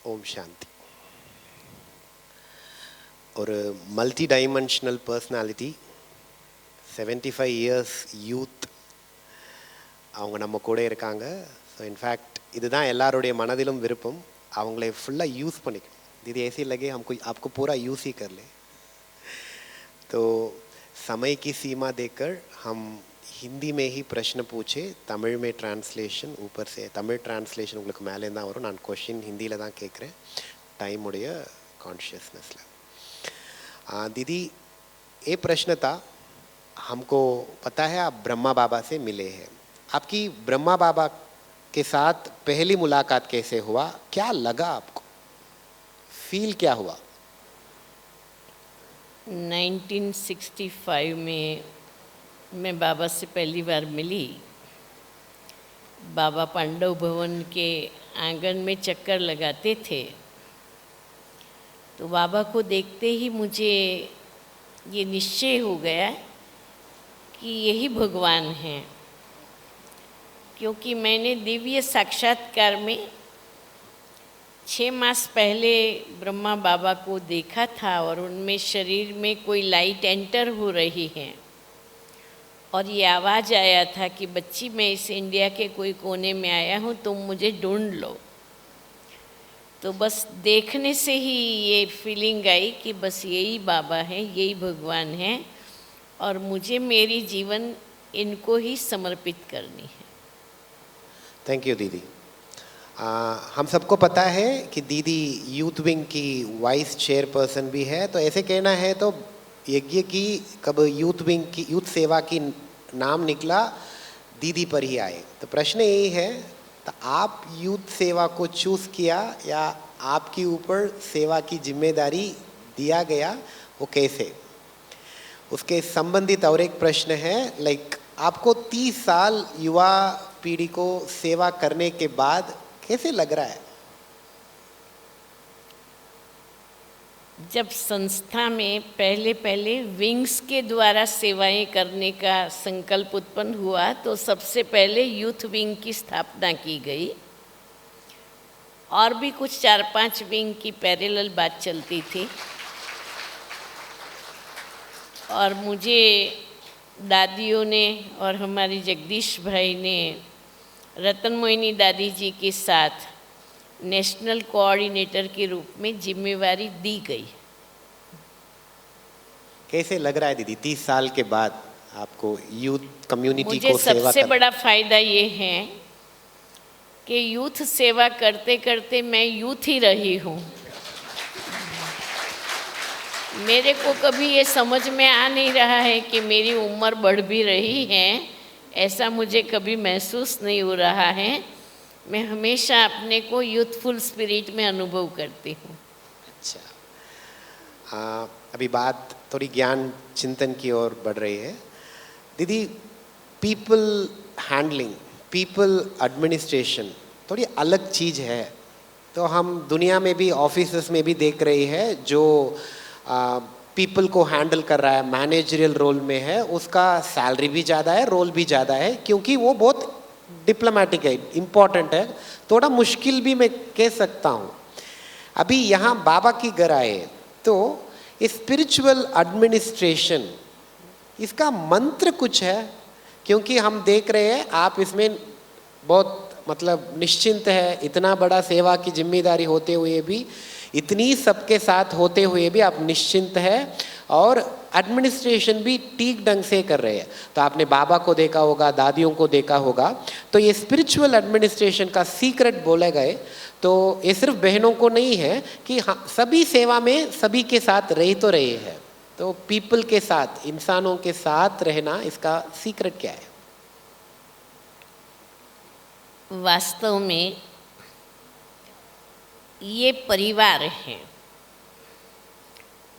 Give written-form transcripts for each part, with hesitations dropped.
ओम शांति। ஒரு multi dimensional personality, 75 years youth அவங்க நம்ம கூட இருக்காங்க. ஸோ இன்ஃபேக்ட் இதுதான் எல்லாருடைய மனதிலும் விருப்பம், அவங்களே ஃபுல்லாக यूज़ பண்ணிக்கணும். दीदी ऐसे लगे हमको आपको पूरा यूज़ ही कर ले. तो समय की सीमा देकर हम हिंदी में ही प्रश्न पूछे, तमिल में ट्रांसलेशन ऊपर से, तमिल ट्रांसलेशन உங்களுக்கு மேலே தான் வரும். நான் क्वेश्चन हिंदीல தான் கேட்குறேன் टाइम उड़िय कॉन्शियसनेस. दीदी ये प्रश्न था, हमको पता है आप ब्रह्मा बाबा से मिले हैं, आपकी ब्रह्मा बाबा के साथ पहली मुलाकात कैसे हुआ, क्या लगा आपको, फील क्या हुआ? 1965 में मैं बाबा से पहली बार मिली. बाबा पांडव भवन के आंगन में चक्कर लगाते थे, तो बाबा को देखते ही मुझे ये निश्चय हो गया कि यही भगवान हैं, क्योंकि मैंने दिव्य साक्षात्कार में 6 मास पहले ब्रह्मा बाबा को देखा था और उनमें शरीर में कोई लाइट एंटर हो रही है और ये आवाज़ आया था कि बच्ची मैं इस इंडिया के कोई कोने में आया हूँ, तुम मुझे ढूंढ लो. तो बस देखने से ही ये फीलिंग आई कि बस यही बाबा है, यही भगवान है और मुझे मेरी जीवन इनको ही समर्पित करनी है. थैंक यू दीदी. हम सबको पता है कि दीदी यूथ विंग की वाइस चेयरपर्सन भी है, तो ऐसे कहना है तो यज्ञ की कब यूथ विंग की यूथ सेवा की नाम निकला दीदी पर ही आए. तो प्रश्न यही है, तो आप यूथ सेवा को चूज़ किया या आपके ऊपर सेवा की जिम्मेदारी दिया गया, वो कैसे? उसके संबंधित और एक प्रश्न है, लाइक आपको 30 साल युवा पीढ़ी को सेवा करने के बाद कैसे लग रहा है? जब संस्था में पहले विंग्स के द्वारा सेवाएं करने का संकल्प उत्पन्न हुआ तो सबसे पहले यूथ विंग की स्थापना की गई और भी कुछ 4-5 विंग की पैरेलल बात चलती थी. और मुझे दादियों ने और हमारी जगदीश भाई ने रतन मोहिनी दादी जी के साथ नेशनल कोऑर्डिनेटर के रूप में जिम्मेवारी दी गई. कैसे लग रहा है दीदी 30 साल के बाद आपको यूथ कम्युनिटी को मुझे सेवा सबसे बड़ा फायदा ये है कि यूथ सेवा करते करते मैं यूथ ही रही हूँ. मेरे को कभी ये समझ में आ नहीं रहा है कि मेरी उम्र बढ़ भी रही है, ऐसा मुझे कभी महसूस नहीं हो रहा है. मैं हमेशा अपने को यूथफुल स्पिरिट में अनुभव करती हूँ. अच्छा, अभी बात थोड़ी ज्ञान चिंतन की ओर बढ़ रही है. दीदी पीपल हैंडलिंग, पीपल एडमिनिस्ट्रेशन थोड़ी अलग चीज़ है. तो हम दुनिया में भी ऑफिसेस में भी देख रही है जो पीपल को हैंडल कर रहा है, मैनेजरियल रोल में है, उसका सैलरी भी ज़्यादा है, रोल भी ज़्यादा है, क्योंकि वो बहुत डिप्लोमेटिक है, इम्पॉर्टेंट है, थोड़ा मुश्किल भी मैं कह सकता हूँ. अभी यहाँ बाबा की घर आए तो स्पिरिचुअल एडमिनिस्ट्रेशन इसका मंत्र कुछ है, क्योंकि हम देख रहे हैं आप इसमें बहुत मतलब निश्चिंत है, इतना बड़ा सेवा की जिम्मेदारी होते हुए भी, इतनी सबके साथ होते हुए भी आप निश्चिंत है और एडमिनिस्ट्रेशन भी ठीक ढंग से कर रहे हैं. तो आपने बाबा को देखा होगा, दादियों को देखा होगा, तो ये स्पिरिचुअल एडमिनिस्ट्रेशन का सीक्रेट बोले गए तो ये सिर्फ बहनों को नहीं है कि हाँ सभी सेवा में सभी के साथ रह तो रहे हैं. तो पीपल के साथ, इंसानों के साथ रहना, इसका सीक्रेट क्या है? वास्तव में ये परिवार है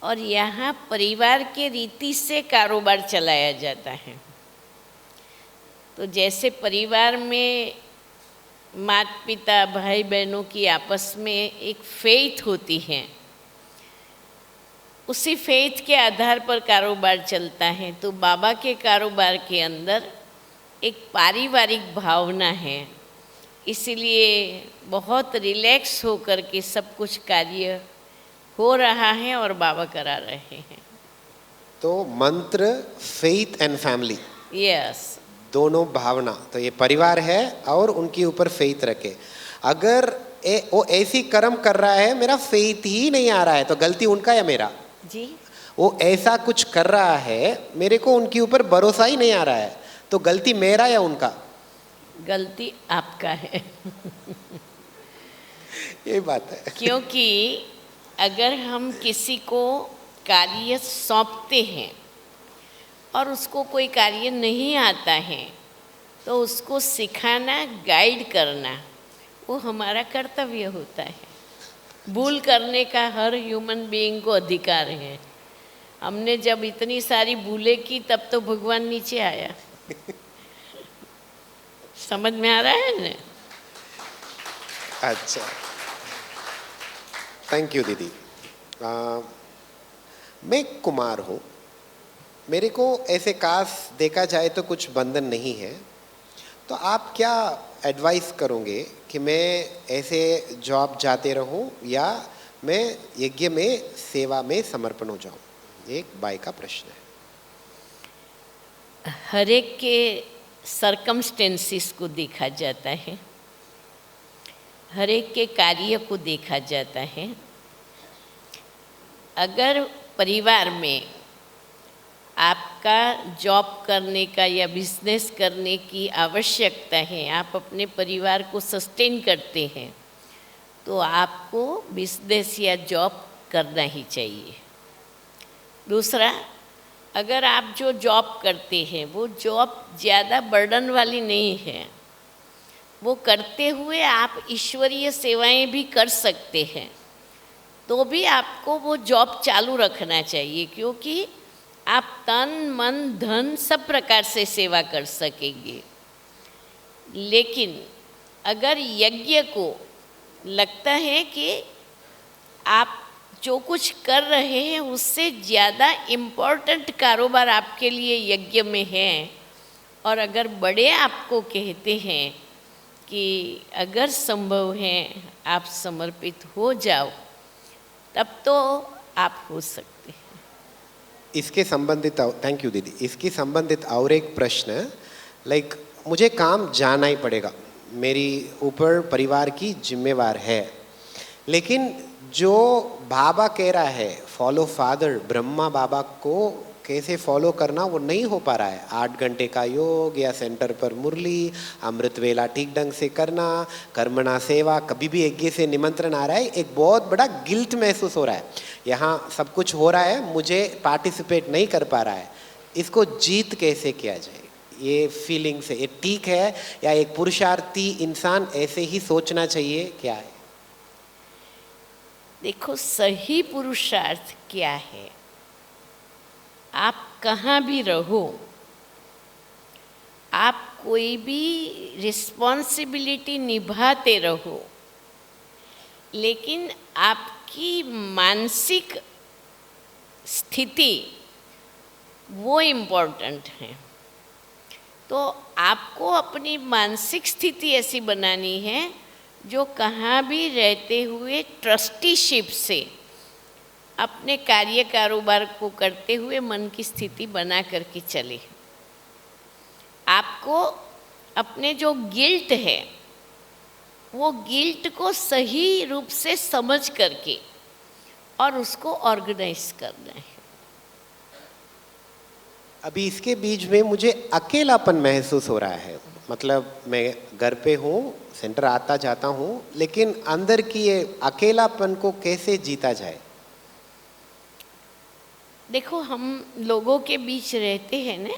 और यहाँ परिवार के रीति से कारोबार चलाया जाता है. तो जैसे परिवार में माता पिता भाई बहनों की आपस में एक फेथ होती है, उसी फेथ के आधार पर कारोबार चलता है. तो बाबा के कारोबार के अंदर एक पारिवारिक भावना है इसीलिए बहुत रिलैक्स होकर के सब कुछ कार्य हो रहा है और बाबा करा रहे हैं। तो मंत्र, फेथ एंड फैमिली, यस, दोनों भावना, तो ये परिवार है और उनके ऊपर फेथ रखे। अगर वो ऐसी कर्म कर रहा है, मेरा फेथ ही नहीं आ रहा है, तो गलती उनका या मेरा? जी, वो ऐसा कुछ कर रहा है, मेरे को उनके ऊपर भरोसा ही नहीं आ रहा है, तो गलती मेरा या उनका? गलती आपका है। ये बात है। क्योंकि अगर हम किसी को कार्य सौंपते हैं और उसको कोई कार्य नहीं आता है, तो उसको सिखाना, गाइड करना, वो हमारा कर्तव्य होता है। भूल करने का हर ह्यूमन बीइंग को अधिकार है। हमने जब इतनी सारी भूलें की तब तो भगवान नीचे आया। समझ में आ रहा है ना? अच्छा, थैंक यू दीदी। मैं कुमार हूँ, मेरे को ऐसे काश देखा जाए तो कुछ बंधन नहीं है, तो आप क्या एडवाइस करोगे कि मैं ऐसे जॉब जाते रहूं या मैं यज्ञ में सेवा में समर्पण हो जाऊं? एक बाई का प्रश्न है। हर एक के सरकमस्टेंसेस को देखा जाता है, हर एक के कार्य को देखा जाता है। अगर परिवार में आपका जॉब करने का या बिजनेस करने की आवश्यकता है, आप अपने परिवार को सस्टेन करते हैं, तो आपको बिजनेस या जॉब करना ही चाहिए। दूसरा, अगर आप जो जॉब करते हैं वो जॉब ज़्यादा बर्डन वाली नहीं है, वो करते हुए आप ईश्वरीय सेवाएं भी कर सकते हैं, तो भी आपको वो जॉब चालू रखना चाहिए, क्योंकि आप तन मन धन सब प्रकार से सेवा कर सकेंगे। लेकिन अगर यज्ञ को लगता है कि आप जो कुछ कर रहे हैं उससे ज़्यादा इम्पोर्टेंट कारोबार आपके लिए यज्ञ में है, और अगर बड़े आपको कहते हैं कि अगर संभव है आप समर्पित हो जाओ, तब तो आप हो सकते हैं। इसके संबंधित, थैंक यू दीदी, इसके संबंधित और एक प्रश्न, लाइक मुझे काम जाना ही पड़ेगा, मेरी ऊपर परिवार की जिम्मेवार है, लेकिन जो बाबा कह रहा है फॉलो फादर, ब्रह्मा बाबा को कैसे फॉलो करना वो नहीं हो पा रहा है। 8 घंटे का योग या सेंटर पर मुरली, अमृत वेला ठीक ढंग से करना, कर्मणा सेवा, कभी भी यज्ञ से निमंत्रण आ रहा है, एक बहुत बड़ा गिल्ट महसूस हो रहा है, यहाँ सब कुछ हो रहा है, मुझे पार्टिसिपेट नहीं कर पा रहा है, इसको जीत कैसे किया जाए? ये फीलिंग से ये ठीक है या एक पुरुषार्थी इंसान ऐसे ही सोचना चाहिए, क्या है? देखो, सही पुरुषार्थ क्या है? आप कहाँ भी रहो, आप कोई भी रिस्पॉन्सिबिलिटी निभाते रहो, लेकिन आपकी मानसिक स्थिति वो इम्पोर्टेंट है। तो आपको अपनी मानसिक स्थिति ऐसी बनानी है जो कहाँ भी रहते हुए ट्रस्टीशिप से अपने कार्य कारोबार को करते हुए मन की स्थिति बना करके चले। आपको अपने जो गिल्ट है वो गिल्ट को सही रूप से समझ करके और उसको ऑर्गेनाइज करना है। अभी इसके बीच में मुझे अकेलापन महसूस हो रहा है, मतलब मैं घर पे हूँ, सेंटर आता जाता हूँ, लेकिन अंदर की ये अकेलापन को कैसे जीता जाए? देखो, हम लोगों के बीच रहते हैं ना,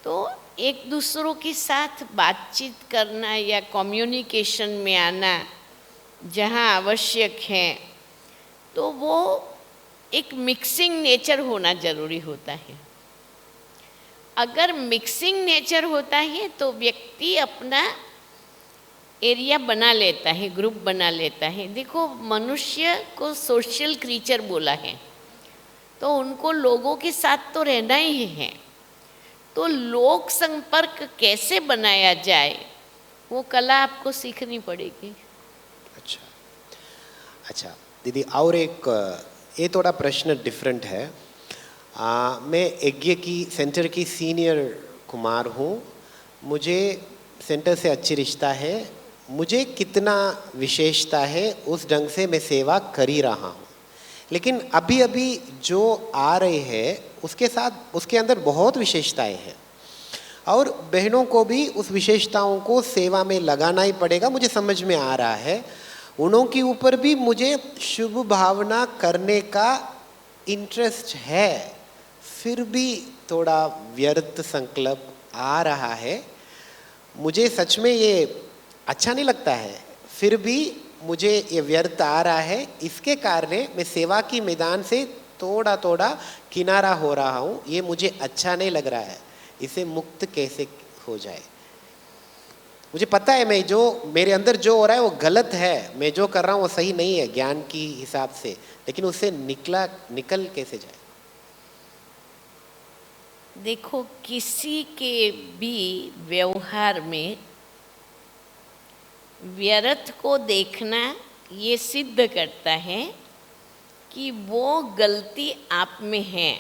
तो एक दूसरों के साथ बातचीत करना या कम्युनिकेशन में आना जहाँ आवश्यक है, तो वो एक मिक्सिंग नेचर होना ज़रूरी होता है। अगर मिक्सिंग नेचर होता है तो व्यक्ति अपना एरिया बना लेता है, ग्रुप बना लेता है। देखो, मनुष्य को सोशल क्रीचर बोला है, तो उनको लोगों के साथ तो रहना ही है। तो लोक संपर्क कैसे बनाया जाए वो कला आपको सीखनी पड़ेगी। अच्छा अच्छा दीदी, और एक ये थोड़ा प्रश्न डिफरेंट है। मैं यज्ञ की सेंटर की सीनियर कुमार हूँ, मुझे सेंटर से अच्छी रिश्ता है, मुझे कितना विशेषता है उस ढंग से मैं सेवा कर ही रहा हूँ, लेकिन अभी अभी जो आ रहे हैं उसके साथ उसके अंदर बहुत विशेषताएं हैं और बहनों को भी उस विशेषताओं को सेवा में लगाना ही पड़ेगा, मुझे समझ में आ रहा है। उन्हों के ऊपर भी मुझे शुभ भावना करने का इंटरेस्ट है, फिर भी थोड़ा व्यर्थ संकल्प आ रहा है। मुझे सच में ये अच्छा नहीं लगता है, फिर भी मुझे ये व्यर्थ आ रहा है, इसके कारण मैं सेवा की मैदान से थोड़ा थोड़ा किनारा हो रहा हूँ, ये मुझे अच्छा नहीं लग रहा है, इसे मुक्त कैसे हो जाए। मुझे पता है मैं जो मेरे अंदर जो हो रहा है वो गलत है, मैं जो कर रहा हूँ वो सही नहीं है ज्ञान की हिसाब से, लेकिन उससे निकल कैसे जाए। देखो, किसी के भी व्यवहार में व्यर्थ को देखना ये सिद्ध करता है कि वो गलती आप में है।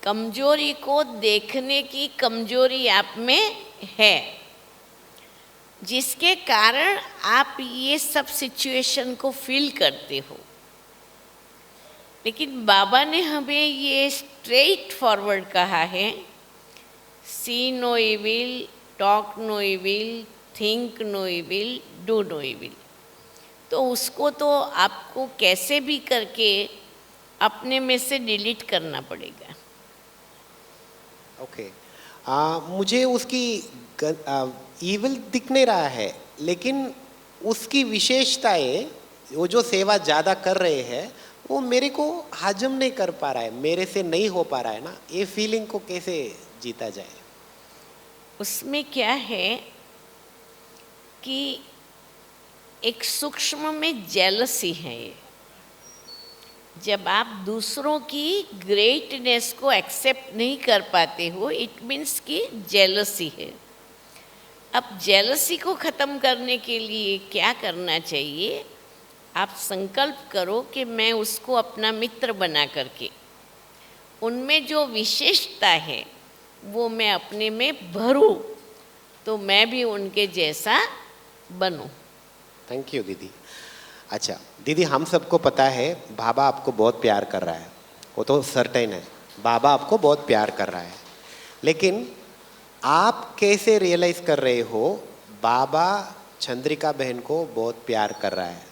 कमजोरी को देखने की कमजोरी आप में है, जिसके कारण आप ये सब सिचुएशन को फील करते हो। लेकिन बाबा ने हमें ये स्ट्रेट फॉरवर्ड कहा है, see no evil, talk no evil, think no evil, do no evil. तो उसको तो आपको कैसे भी करके अपने में से डिलीट करना पड़ेगा। ओके मुझे उसकी ईविल दिख नहीं रहा है, लेकिन उसकी विशेषताएं, वो जो सेवा ज़्यादा कर रहे हैं वो मेरे को हजम नहीं कर पा रहा है, मेरे से नहीं हो पा रहा है ना, ये फीलिंग को कैसे जीता जाए। उसमें क्या है कि एक सूक्ष्म में जेलसी है ये। जब आप दूसरों की ग्रेटनेस को एक्सेप्ट नहीं कर पाते हो, इट मीन्स कि जेलसी है। अब जेलसी को ख़त्म करने के लिए क्या करना चाहिए? आप संकल्प करो कि मैं उसको अपना मित्र बना करके उनमें जो विशेषता है वो मैं अपने में भरूं, तो मैं भी उनके जैसा बनूं। थैंक यू दीदी। अच्छा दीदी, हम सबको पता है बाबा आपको बहुत प्यार कर रहा है, वो तो सर्टेन है, बाबा आपको बहुत प्यार कर रहा है, लेकिन आप कैसे रियलाइज़ कर रहे हो बाबा चंद्रिका बहन को बहुत प्यार कर रहा है?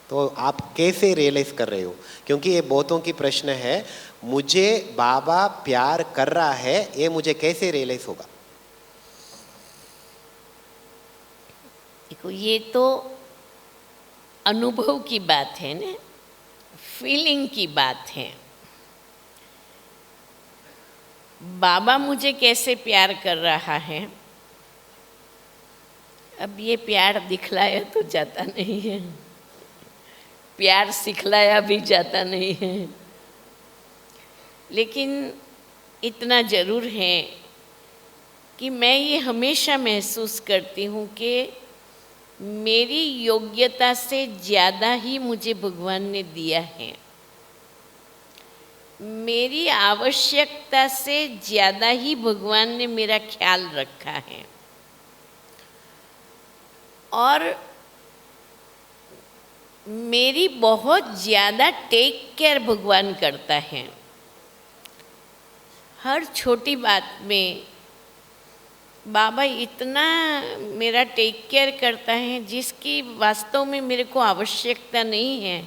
तो आप कैसे रियलाइज़ कर रहे हो? क्योंकि ये बहुतों की प्रश्न है, मुझे बाबा प्यार कर रहा है, ये मुझे कैसे रियलाइज़ होगा? देखो, ये तो अनुभव की बात है ना, फीलिंग की बात है। बाबा मुझे कैसे प्यार कर रहा है, अब ये प्यार दिखलाया तो जाता नहीं है, प्यार सिखलाया भी जाता नहीं है, लेकिन इतना ज़रूर है कि मैं ये हमेशा महसूस करती हूँ कि मेरी योग्यता से ज़्यादा ही मुझे भगवान ने दिया है, मेरी आवश्यकता से ज़्यादा ही भगवान ने मेरा ख्याल रखा है, और मेरी बहुत ज़्यादा टेक केयर भगवान करता है। हर छोटी बात में बाबा इतना मेरा टेक केयर करता है जिसकी वास्तव में मेरे को आवश्यकता नहीं है,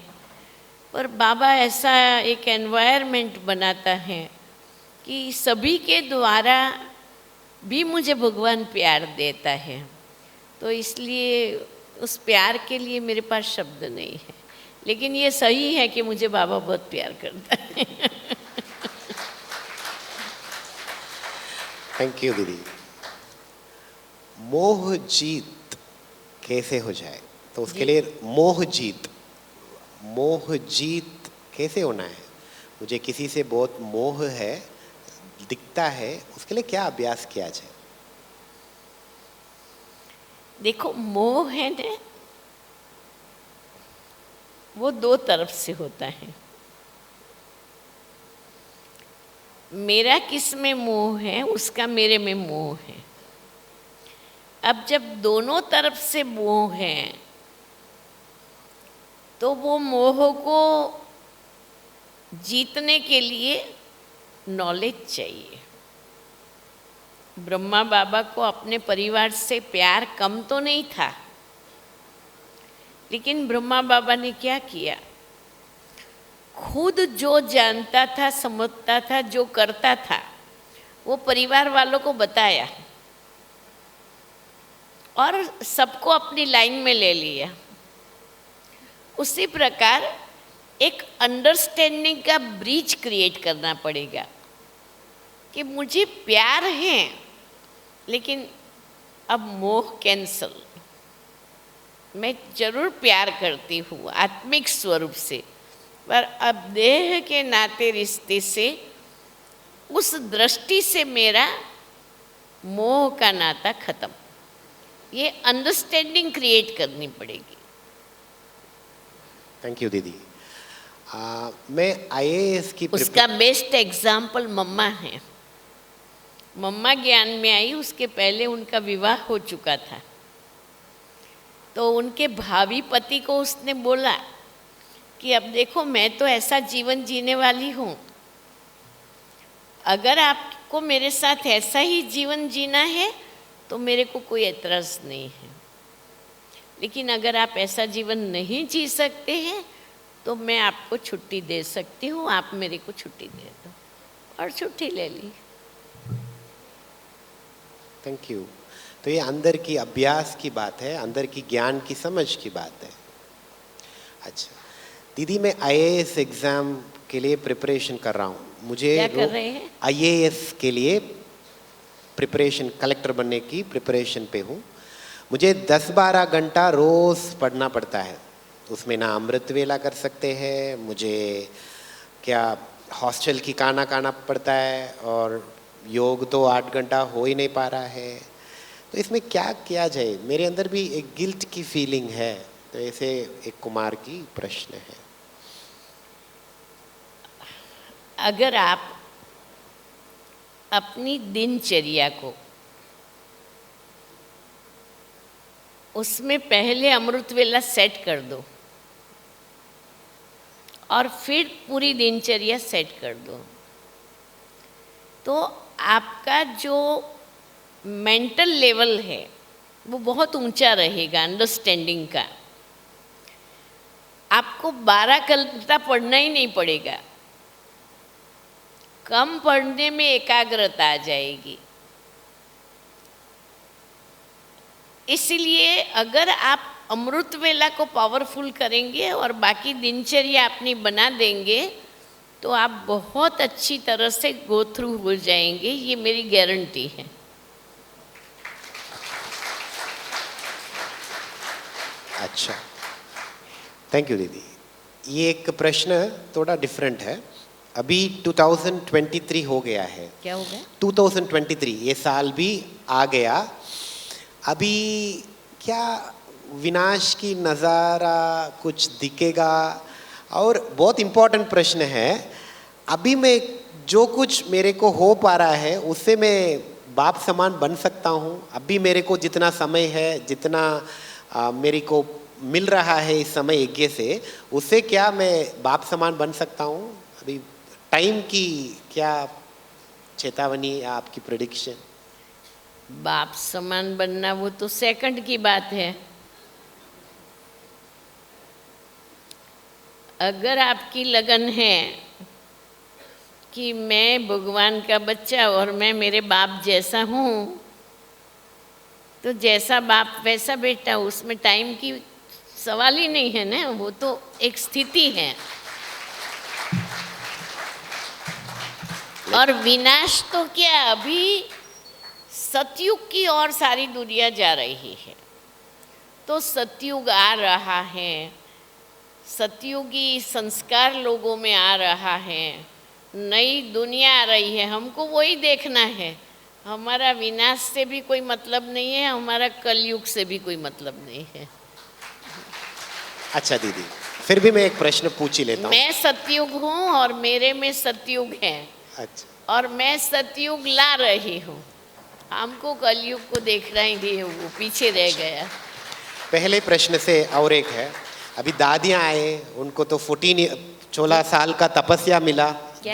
पर बाबा ऐसा एक एनवायरनमेंट बनाता है कि सभी के द्वारा भी मुझे भगवान प्यार देता है। तो इसलिए उस प्यार के लिए मेरे पास शब्द नहीं है, लेकिन ये सही है कि मुझे बाबा बहुत प्यार करता है। थैंक यू दीदी। मोह जीत कैसे हो जाए? तो उसके लिए मोह जीत कैसे होना है? मुझे किसी से बहुत मोह है, दिखता है, उसके लिए क्या अभ्यास किया जाए? देखो मोह है ना, वो दो तरफ से होता है। मेरा किस में मोह है, उसका मेरे में मोह है। अब जब दोनों तरफ से मोह है तो वो मोह को जीतने के लिए नॉलेज चाहिए। ब्रह्मा बाबा को अपने परिवार से प्यार कम तो नहीं था, लेकिन ब्रह्मा बाबा ने क्या किया, खुद जो जानता था, समझता था, जो करता था, वो परिवार वालों को बताया और सबको अपनी लाइन में ले लिया। उसी प्रकार एक अंडरस्टैंडिंग का ब्रिज क्रिएट करना पड़ेगा कि मुझे प्यार है, लेकिन अब मोह कैंसल। मैं जरूर प्यार करती हूँ आत्मिक स्वरूप से, पर अब देह के नाते रिश्ते से, उस दृष्टि से मेरा मोह का नाता खत्म। ये अंडरस्टैंडिंग क्रिएट करनी पड़ेगी। थैंक यू दीदी। मैं आईएएस की उसका बेस्ट एग्जाम्पल मम्मा है। मम्मा ज्ञान में आई, उसके पहले उनका विवाह हो चुका था। तो उनके भावी पति को उसने बोला कि अब देखो, मैं तो ऐसा जीवन जीने वाली हूँ, अगर आपको मेरे साथ ऐसा ही जीवन जीना है तो मेरे को कोई एतराज़ नहीं है, लेकिन अगर आप ऐसा जीवन नहीं जी सकते हैं तो मैं आपको छुट्टी दे सकती हूँ, आप मेरे को छुट्टी दे दो। और छुट्टी ले ली। Thank you. तो ये अंदर की अभ्यास की बात है, अंदर की ज्ञान की समझ की बात है। अच्छा दीदी, मैं आईएएस एग्ज़ाम के लिए प्रिपरेशन कर रहा हूँ। मुझे क्या कर रहे हैं? आईएएस के लिए प्रिपरेशन, कलेक्टर बनने की प्रिपरेशन पे हूँ। मुझे 10-12 घंटा रोज़ पढ़ना पड़ता है। उसमें ना अमृत वेला कर सकते हैं, मुझे क्या हॉस्टल की खाना खाना पड़ता है, और योग तो 8 घंटा हो ही नहीं पा रहा है। तो इसमें क्या किया जाए? मेरे अंदर भी एक गिल्ट की फीलिंग है। तो ऐसे एक कुमार की प्रश्न है। अगर आप अपनी दिनचर्या को, उसमें पहले अमृत वेला सेट कर दो और फिर पूरी दिनचर्या सेट कर दो, तो आपका जो मेंटल लेवल है वो बहुत ऊंचा रहेगा अंडरस्टैंडिंग का। आपको 12 घंटा पढ़ना ही नहीं पड़ेगा, कम पढ़ने में एकाग्रता आ जाएगी। इसलिए अगर आप अमृत वेला को पावरफुल करेंगे और बाकी दिनचर्या अपनी बना देंगे तो आप बहुत अच्छी तरह से गो थ्रू हो जाएंगे, ये मेरी गारंटी है। अच्छा, थैंक यू दीदी। ये एक प्रश्न थोड़ा डिफरेंट है। अभी 2023 हो गया है। क्या हो गया? 2023, ये साल भी आ गया। अभी क्या विनाश की नज़ारा कुछ दिखेगा? और बहुत इम्पोर्टेंट प्रश्न है, अभी मैं जो कुछ मेरे को हो पा रहा है उससे मैं बाप समान बन सकता हूँ? अभी मेरे को जितना समय है, जितना मेरे को मिल रहा है इस समय यज्ञ से, उससे क्या मैं बाप समान बन सकता हूँ? अभी टाइम की क्या चेतावनी या आपकी प्रेडिक्शन? बाप समान बनना वो तो सेकंड की बात है। अगर आपकी लगन है कि मैं भगवान का बच्चा और मैं मेरे बाप जैसा हूँ, तो जैसा बाप वैसा बेटा, उसमें टाइम की सवाल ही नहीं है ना, वो तो एक स्थिति है। और विनाश तो क्या, अभी सतयुग की ओर सारी दुनिया जा रही है, तो सतयुग आ रहा है, सतयुगी संस्कार लोगों में आ रहा है, नई दुनिया आ रही है, हमको वही देखना है। हमारा विनाश से भी कोई मतलब नहीं है, हमारा कलयुग से भी कोई मतलब नहीं है। अच्छा दीदी, फिर भी मैं एक प्रश्न पूछ ही लेता हूँ। मैं सतयुग हूँ और मेरे में सतयुग है, अच्छा, और मैं सतयुग ला रही हूँ। हमको कलयुग को देखना ही नहीं है, वो पीछे रह गया। पहले प्रश्न से और एक है, अभी दादियाँ आए, उनको तो 16 साल का तपस्या मिला। क्या?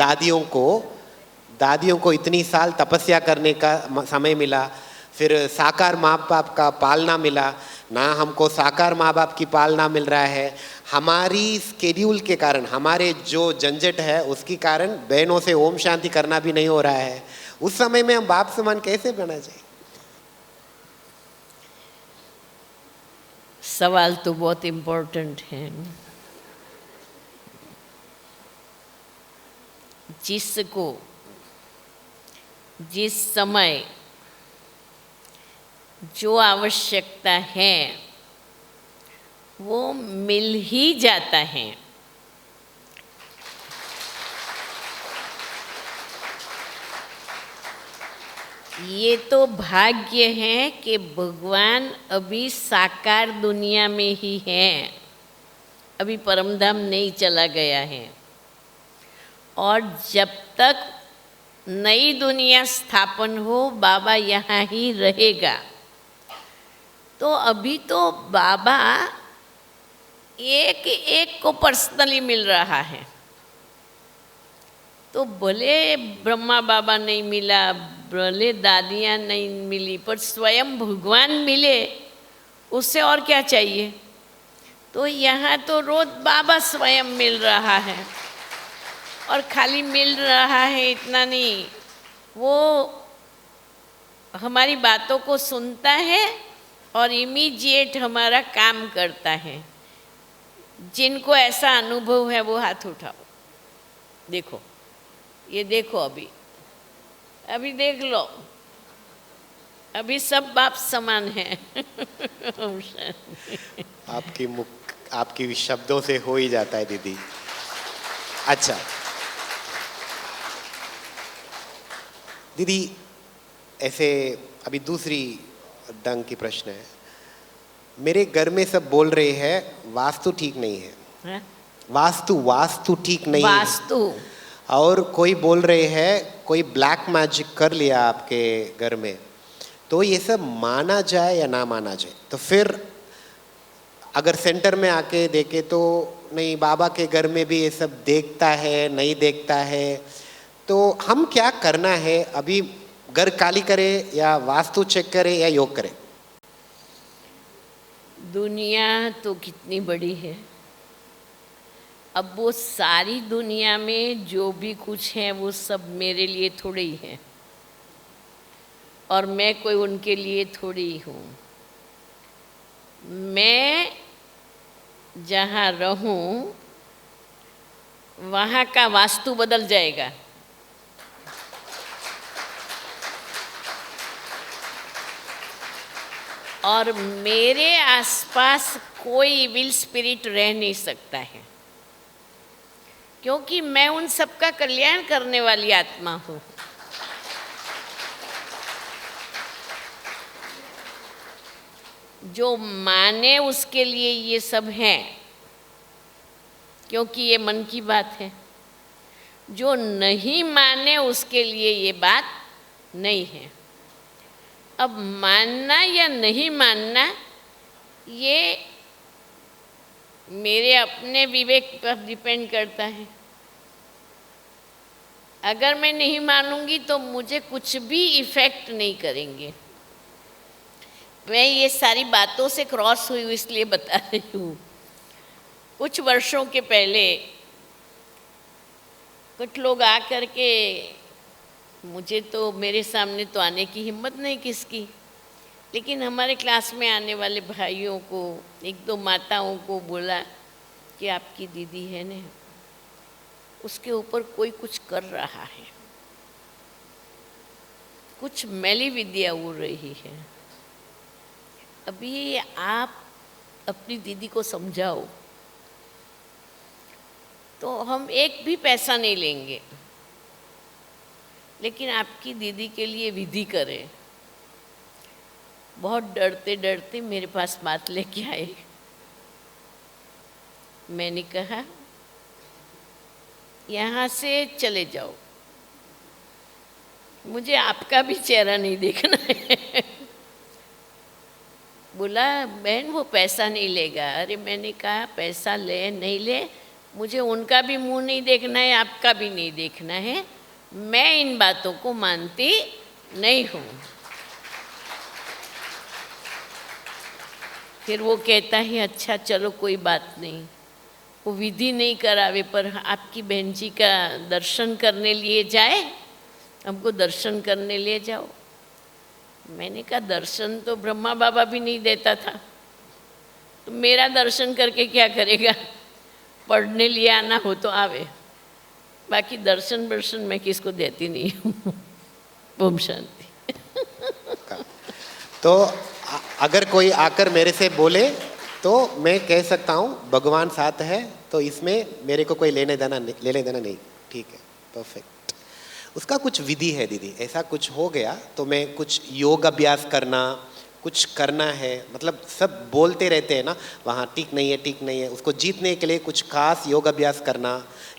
दादियों को इतनी साल तपस्या करने का समय मिला, फिर साकार माँ बाप का पालना मिला ना। हमको साकार माँ बाप की पालना मिल रहा है, हमारी स्केड्यूल के कारण, हमारे जो झंझट है उसके कारण बहनों से ओम शांति करना भी नहीं हो रहा है। उस समय में हम बाप समान कैसे बना जाए? सवाल तो बहुत इम्पोर्टेंट है। जिसको जिस समय जो आवश्यकता है वो मिल ही जाता है। ये तो भाग्य है कि भगवान अभी साकार दुनिया में ही है, अभी परमधाम नहीं चला गया है। और जब तक नई दुनिया स्थापन हो बाबा यहाँ ही रहेगा। तो अभी तो बाबा एक एक को पर्सनली मिल रहा है। तो भले ब्रह्मा बाबा नहीं मिला, भले दादियाँ नहीं मिली, पर स्वयं भगवान मिले, उससे और क्या चाहिए। तो यहाँ तो रोज बाबा स्वयं मिल रहा है, और खाली मिल रहा है इतना नहीं, वो हमारी बातों को सुनता है और इमीडिएट हमारा काम करता है। जिनको ऐसा अनुभव है वो हाथ उठाओ। देखो, ये देखो, अभी देख लो, अभी सब बाप समान है। आपकी शब्दों से हो ही जाता है दीदी। अच्छा दीदी, ऐसे अभी दूसरी ढंग की प्रश्न है। मेरे घर में सब बोल रहे हैं वास्तु ठीक नहीं है। वास्तु ठीक नहीं है। वास्तु, और कोई बोल रहे हैं कोई ब्लैक मैजिक कर लिया आपके घर में। तो ये सब माना जाए या ना माना जाए? तो फिर अगर सेंटर में आके देखे तो नहीं, बाबा के घर में भी ये सब देखता है नहीं देखता है, तो हम क्या करना है? अभी घर खाली करे या वास्तु चेक करे या योग करे? दुनिया तो कितनी बड़ी है। अब वो सारी दुनिया में जो भी कुछ है वो सब मेरे लिए थोड़े ही है, और मैं कोई उनके लिए थोड़ी ही हूँ। मैं जहाँ रहूँ वहाँ का वास्तु बदल जाएगा। और मेरे आसपास कोई इविल स्पिरिट रह नहीं सकता है, क्योंकि मैं उन सबका कल्याण करने वाली आत्मा हूँ। जो माने उसके लिए ये सब है, क्योंकि ये मन की बात है। जो नहीं माने उसके लिए ये बात नहीं है। अब मानना या नहीं मानना ये मेरे अपने विवेक पर डिपेंड करता है। अगर मैं नहीं मानूंगी तो मुझे कुछ भी इफेक्ट नहीं करेंगे। मैं ये सारी बातों से क्रॉस हुई हूँ इसलिए बता रही हूँ। कुछ वर्षों के पहले कुछ लोग आ कर के, मुझे तो मेरे सामने तो आने की हिम्मत नहीं किसकी, लेकिन हमारे क्लास में आने वाले भाइयों को, एक दो माताओं को बोला कि आपकी दीदी है ना, उसके ऊपर कोई कुछ कर रहा है, कुछ मैली विद्या उड़ रही है। अभी आप अपनी दीदी को समझाओ, तो हम एक भी पैसा नहीं लेंगे। लेकिन आपकी दीदी के लिए विधि करें। बहुत डरते डरते मेरे पास बात लेके आए। मैंने कहा यहाँ से चले जाओ, मुझे आपका भी चेहरा नहीं देखना है। बोला बहन वो पैसा नहीं लेगा। अरे मैंने कहा पैसा ले नहीं ले, मुझे उनका भी मुंह नहीं देखना है, आपका भी नहीं देखना है। मैं इन बातों को मानती नहीं हूँ। फिर वो कहता है अच्छा चलो कोई बात नहीं, वो विधि नहीं करावे पर आपकी बहन जी का दर्शन करने लिए जाए, हमको दर्शन करने ले जाओ। मैंने कहा दर्शन तो ब्रह्मा बाबा भी नहीं देता था, तो मेरा दर्शन करके क्या करेगा? पढ़ने लिए आना हो तो आवे, बाकी दर्शन वर्शन मैं किसको देती नहीं हूँ। ओम शांति। तो अगर कोई आकर मेरे से बोले तो मैं कह सकता हूँ भगवान साथ है, तो इसमें मेरे को कोई लेने देना नहीं। ठीक है, परफेक्ट। उसका कुछ विधि है दीदी, ऐसा कुछ हो गया तो मैं कुछ योग अभ्यास करना, कुछ करना है, मतलब सब बोलते रहते हैं ना वहाँ ठीक नहीं है ठीक नहीं है, उसको जीतने के लिए कुछ खास योग अभ्यास करना,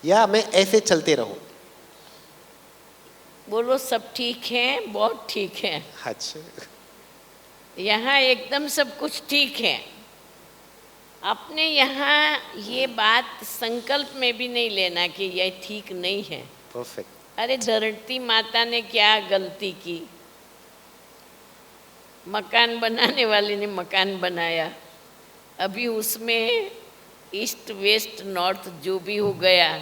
या मैं ऐसे चलते रहूँ? बोलो सब ठीक है, बहुत ठीक है। अच्छा, यहाँ एकदम सब कुछ ठीक है। अपने यहाँ ये बात संकल्प में भी नहीं लेना कि यह ठीक नहीं है। परफेक्ट। अरे धरती माता ने क्या गलती की? मकान बनाने वाले ने मकान बनाया, अभी उसमें ईस्ट वेस्ट नॉर्थ जो भी हो गया,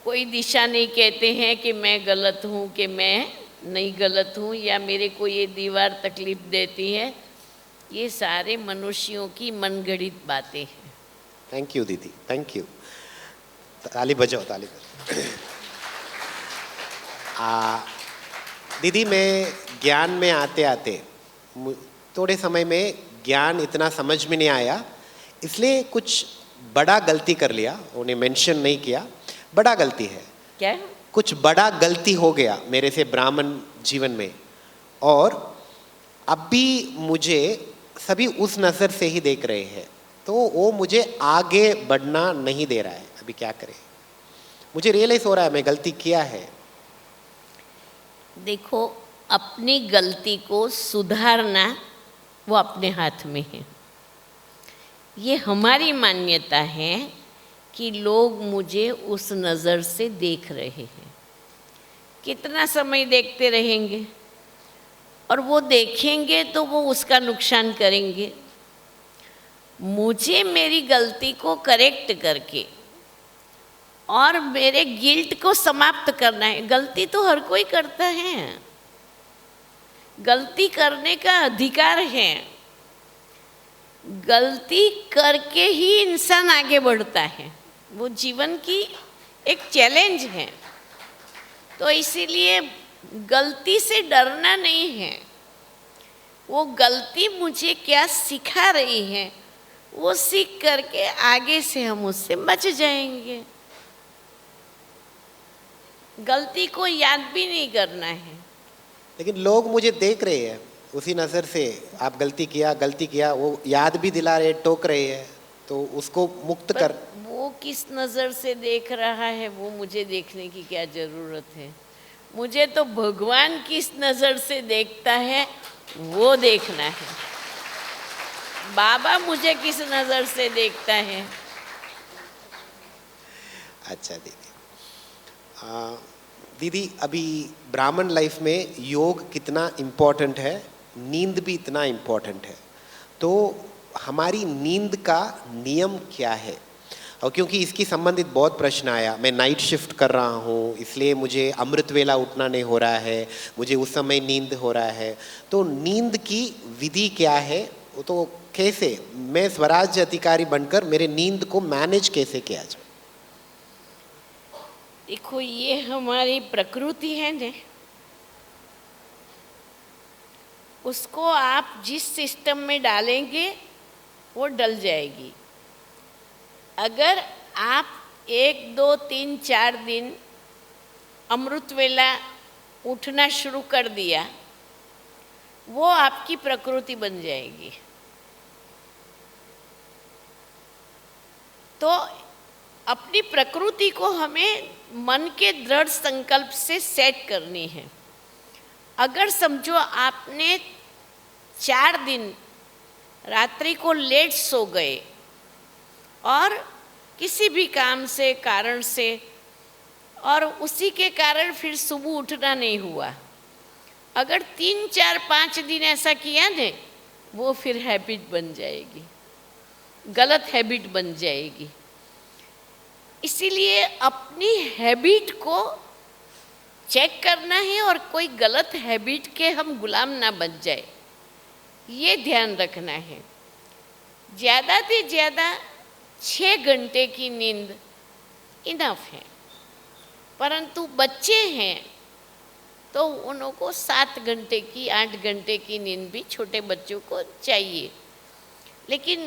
कोई दिशा नहीं कहते हैं कि मैं गलत हूँ कि मैं नहीं गलत हूँ, या मेरे को ये दीवार तकलीफ देती है। ये सारे मनुष्यों की मनगढ़ित बातें हैं। थैंक यू दीदी, थैंक यू। ताली बजाओ, ताली बजाओ। दीदी मैं ज्ञान में आते आते थोड़े समय में ज्ञान इतना समझ में नहीं आया, इसलिए कुछ बड़ा गलती कर लिया। उन्हें मेंशन नहीं किया, बड़ा गलती है। क्या? कुछ बड़ा गलती हो गया मेरे से ब्राह्मण जीवन में, और अब भी मुझे सभी उस नज़र से ही देख रहे हैं, तो वो मुझे आगे बढ़ना नहीं दे रहा है। अभी क्या करें? मुझे रियलाइज हो रहा है मैं गलती किया है। देखो, अपनी गलती को सुधारना वो अपने हाथ में है। ये हमारी मान्यता है कि लोग मुझे उस नज़र से देख रहे हैं। कितना समय देखते रहेंगे, और वो देखेंगे तो वो उसका नुकसान करेंगे। मुझे मेरी गलती को करेक्ट करके और मेरे गिल्ट को समाप्त करना है। गलती तो हर कोई करता है, गलती करने का अधिकार है। गलती करके ही इंसान आगे बढ़ता है, वो जीवन की एक चैलेंज है। तो इसीलिए गलती से डरना नहीं है। वो गलती मुझे क्या सिखा रही है, वो सीख करके आगे से हम उससे बच जाएंगे। गलती को याद भी नहीं करना है। लेकिन लोग मुझे देख रहे हैं उसी नज़र से, आप गलती किया, वो याद भी दिला रहे, टोक रहे हैं, तो उसको मुक्त कर। वो किस नज़र से देख रहा है वो मुझे देखने की क्या ज़रूरत है? मुझे तो भगवान किस नज़र से देखता है वो देखना है। बाबा मुझे किस नज़र से देखता है। अच्छा दीदी, दीदी अभी ब्राह्मण लाइफ में योग कितना इम्पोर्टेंट है, नींद भी इतना इम्पोर्टेंट है, तो हमारी नींद का नियम क्या है? और क्योंकि इसकी संबंधित बहुत प्रश्न आया, मैं नाइट शिफ्ट कर रहा हूँ, इसलिए मुझे अमृत वेला उठना नहीं हो रहा है, मुझे उस समय नींद हो रहा है, तो नींद की विधि क्या है? तो कैसे मैं स्वराज्य अधिकारी बनकर मेरे नींद को मैनेज कैसे किया जाए? देखो, ये हमारी प्रकृति है ने, उसको आप जिस सिस्टम में डालेंगे वो डल जाएगी। अगर आप 1, 2, 3, 4 दिन अमृत वेला उठना शुरू कर दिया, वो आपकी प्रकृति बन जाएगी। तो अपनी प्रकृति को हमें मन के दृढ़ संकल्प से सेट करनी है। अगर समझो आपने 4 दिन रात्रि को लेट सो गए और किसी भी काम से कारण से, और उसी के कारण फिर सुबह उठना नहीं हुआ, अगर 3, 4, 5 दिन ऐसा किया ने, वो फिर हैबिट बन जाएगी, गलत हैबिट बन जाएगी। इसीलिए अपनी हैबिट को चेक करना है और कोई गलत हैबिट के हम गुलाम ना बन जाए, ये ध्यान रखना है। ज़्यादा से ज़्यादा 6 घंटे की नींद इनफ है, परंतु बच्चे हैं तो उनको को 7 घंटे की, 8 घंटे की नींद भी छोटे बच्चों को चाहिए। लेकिन